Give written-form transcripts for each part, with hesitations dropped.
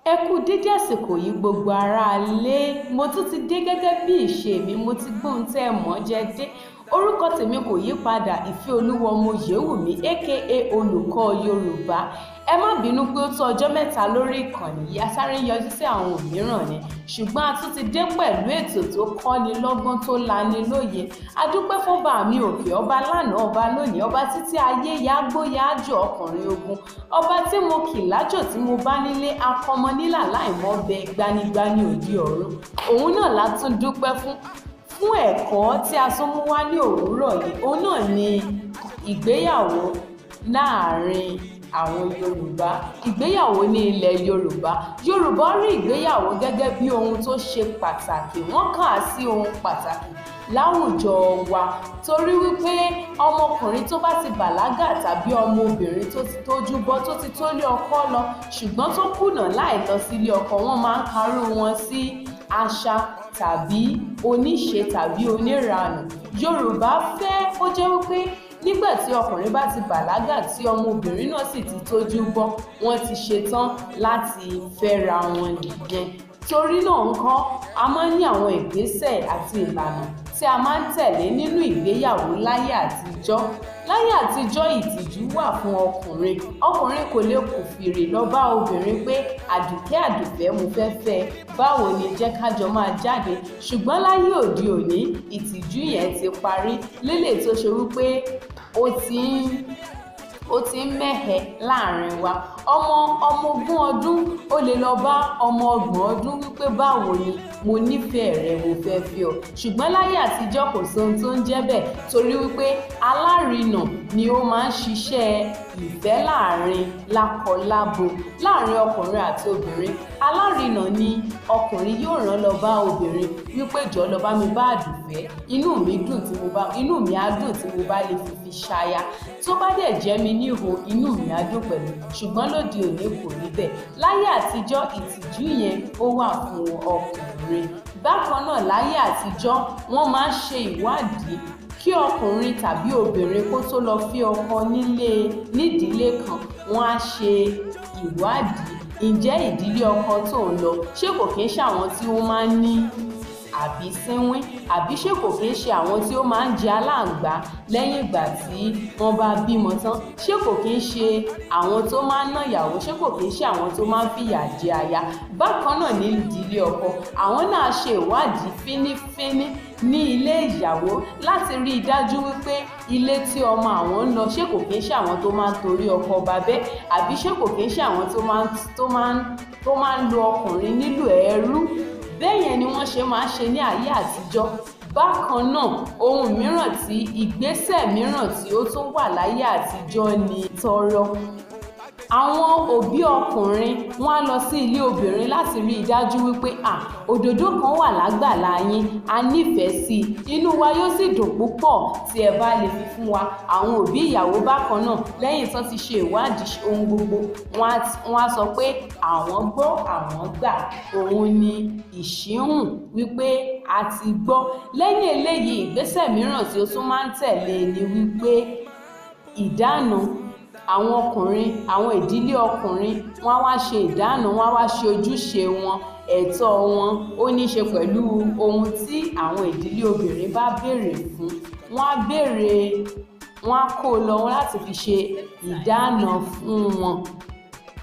Ẹ kú dédé àsìkò yìí gbogbo aráalé, mo tún ti dé gẹ́gẹ́ bí ìṣe mi, mo ti gbóhun tẹ́ ẹ mọ̀ jẹ dé. Orúkọ tèmi kò yí padà, Ìfẹ́olúwa ọmọ Oyèwùmí aka olùkọ́ Yorùbá. Ẹ má bínú pé ó tó ọjọ́ mẹ́ta lórí ìkànnì yìí, a sáré yọjú sí àwọn òmíràn ni, ṣùgbọ́n a tún ti dé pẹ̀lú ètò tó kọ́ni lọ́gbọ́n tó lani lóye. A dúpẹ́ fọ́ba mi òkè, ọba lánàá ọba lónìí, ọba títí ayé yágbó yájò ọkùnrin ogun, ọba tí mo kì lájò tí mo bá nílé, akọmọ nílà láìmọ̀ bẹ gbanigbani òdi ọ̀run. Òun náà la tún dúpẹ́ fún ẹ̀kọ́ tí a tún mú wá ní òwúrọ̀ yìí. Òun náà ni ìgbéyàwó láàrin àwọn Yorùbá, ìgbéyàwó ní ilẹ̀ Yorùbá. Yorùbá rí ìgbéyàwó gẹ́gẹ́ bí ohun tó ṣe pàtàkì, wọ́n kà á sí ohun pàtàkì láwùjọ wa, torí wípé ọmọkùnrin tó bá ti bàlágà tàbí ọmọbìnrin tó ti tójú bọ́, tó ti tó lé ọkọ lọ ṣùgbọ́n tó kùnà láì lọ sílé ọkọ, wọ́n máa ń karú wọn sí àṣà tàbí oníṣe tàbí oníranù. Yorùbá fẹ́ kó jẹ́ wípé nígbà tí ọkùnrin bá ti bàlágà tí ọmọbìnrin náà sì ti tójú bọ́, wọ́n ti ṣetán láti fẹ́ra wọn nìyẹn. Torí náà ńkọ́, a máa ń ní àwọn ìgbésẹ̀ àti ìlànà tí a máa ń tẹ̀lé nínú ìgbéyàwó láyé àtijọ́. Láyé àtijọ́ ìtìjú wà fún ọkùnrin. Ọkùnrin kò lè kùfìrì lọ bá obìnrin pé àdùkẹ́ àdùfẹ́ mo fẹ́ fẹ́, báwo ni jẹ́ kájọ máa jáde. Ṣùgbọ́n láyé òde òní ìtìjú yẹn ti parí, lélẹ̀ tó ṣe wípé ó ti ń mẹ́hẹ láàrin wa. Ọmọ ogún ọdún ó lè lọ bá ọmọ ọgbọ̀n ọdún wípé báwo ni, mo nífẹ̀ẹ́ rẹ, mo fẹ́ fẹ́ ọ. Ṣùgbọ́n láyé àtijọ́ kò sí ohun tó ń jẹ́ bẹ́ẹ̀, torí wípé alárinà ni ó máa ń ṣiṣẹ́ ìfẹ́ láàrin lákọlábo, láàrin ọkùnrin àti obìnrin. Alárinà ni ọkùnrin yóò rán lọ bá obìnrin wípé jọ̀ọ́ lọ bá mi bá àdùfẹ́, inú mi á dùn tí mo bá lè fi ṣaya. Tó bá dẹ̀ jẹ́ mi níhò, inú mi á dùn pẹ̀lú. Ṣùgbọ́n lóde òní kò rí bẹ́ẹ̀. Láyé àtijọ́ ìtìjú yẹn ó wà fún ọkùnrin. Bákan náà láyé àtijọ́ wọ́n máa ń ṣe ìwádìí kí ọkùnrin tàbí obìnrin kó tó lọ fẹ́ ọkọ nídìílé kan. Wọ́n á ṣe ìwádìí, ǹjẹ́ ìdílé ọkọ tó ń lọ ṣé kò kí ń ṣe àwọn tí ó máa ń ní àbísínwín, àbí ṣé kò kí ń ṣe àwọn tí ó máa ń jẹ aláǹgbá lẹ́yìn ìgbà tí wọ́n bá bímọ tán, ṣé kò kí ń ṣe àwọn tó máa ń ná ìyàwó, ṣé kò kí ń ṣe àwọn tó máa ń fìyà jẹ aya. Bákan náà ní ìdílé ọkọ, àwọn náà ṣe ìwádìí fínífíní ní ilé ìyàwó láti rí i dájú wípé ilé tí ọmọ àwọn ń lọ ṣé kò kí ń ṣe àwọn tó máa ń torí ọkọ babẹ́, àbí ṣé kò kí ń ṣe àwọn tó máa ń lo ọkùnrin nílò ẹrú. Bẹ́ẹ̀ ni wọ́n ṣe máa ń ṣe ní ayé àtijọ́. Bákan náà ìgbésẹ̀ mìíràn tí ó tún wà láyé àtijọ́ ni tọrọ. Àwọn òbí ọkùnrin wọ́n á lọ sí ilé obìnrin láti rí i dájú wípé òdòdó kan wà lágbàlá yín, a nífẹ̀ẹ́ sí i, inú wa yóò sì dùn púpọ̀ tí ẹ bá lè fi fún wa. Àwọn òbí ìyàwó bákan náà lẹ́yìn tán ti ṣe ìwádìí ohun gbogbo, wọ́n á sọ pé àwọn gbọ́ àwọn gbà. Òun ni ìṣíhùn wípé a ti gbọ́. Lẹ́yìn eléyìí ìgbésẹ̀ mìíràn tí ó tún máa ń tẹ̀lé ni wípé ìdána. Àwọn ìdílé ọkùnrin wọ́n á wá ṣe ìdána, wọ́n á wá ṣe ojúṣe wọn, ẹ̀tọ́ wọn ó ní ṣe pẹ̀lú ohun tí àwọn ìdílé obìnrin bá béèrè fún. Wọ́n á kó lọ láti fi ṣe ìdána fún wọn.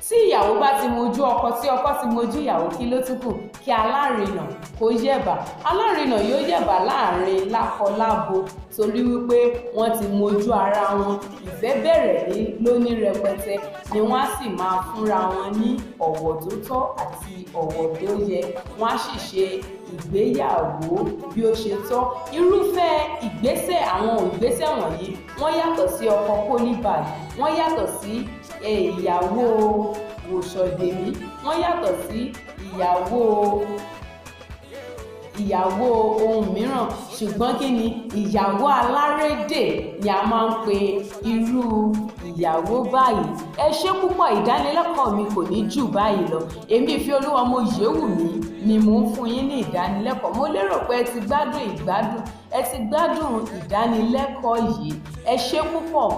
Tí ìyàwó bá ti mojú ọkọ, tí ọkọ ti mojú ìyàwó, kí ló tún kù? Kí alárinà kó yẹ̀bà. Alárinà yóò yẹ̀bà láàrin lákọlábo, torí wípé wọ́n ti mojú ara wọn. Ìfẹ́ bẹ̀rẹ̀ lóní rẹpẹtẹ ni wọ́n á sì máa fúnra wọn ní ọ̀wọ̀ tó tọ́ àti ọ̀wọ̀ tó yẹ. Wọ́n á sì ṣe ìgbéyàwó bí ó ṣe tọ́. Irúfẹ́ àwọn ìgbésẹ̀ wọ̀nyí wọ́n yàtọ̀ sí ọkọ kólíbàlì, wọ́n yàtọ̀ sí ìyàwó wòsọ̀dèmí, wọ́n yàtọ̀ sí ìyàwó ohun mìíràn. Ṣùgbọ́n kí ni ìyàwó alárédè ni a máa ń pe irú ìyàwó báyìí. Ẹ ṣé púpọ̀, ìdánilẹ́kọ̀ọ́ mi kò ní jù báyìí lọ. Èmi Ìfẹ́olúwa ọmọ Oyèwùmí ni mò ń fún yín ní ìdánilẹ́kọ̀ọ́. Mo lérò pé ẹ ti gbádùn ìdánilẹ́kọ̀ọ́ yìí. Ẹ ṣé púpọ̀.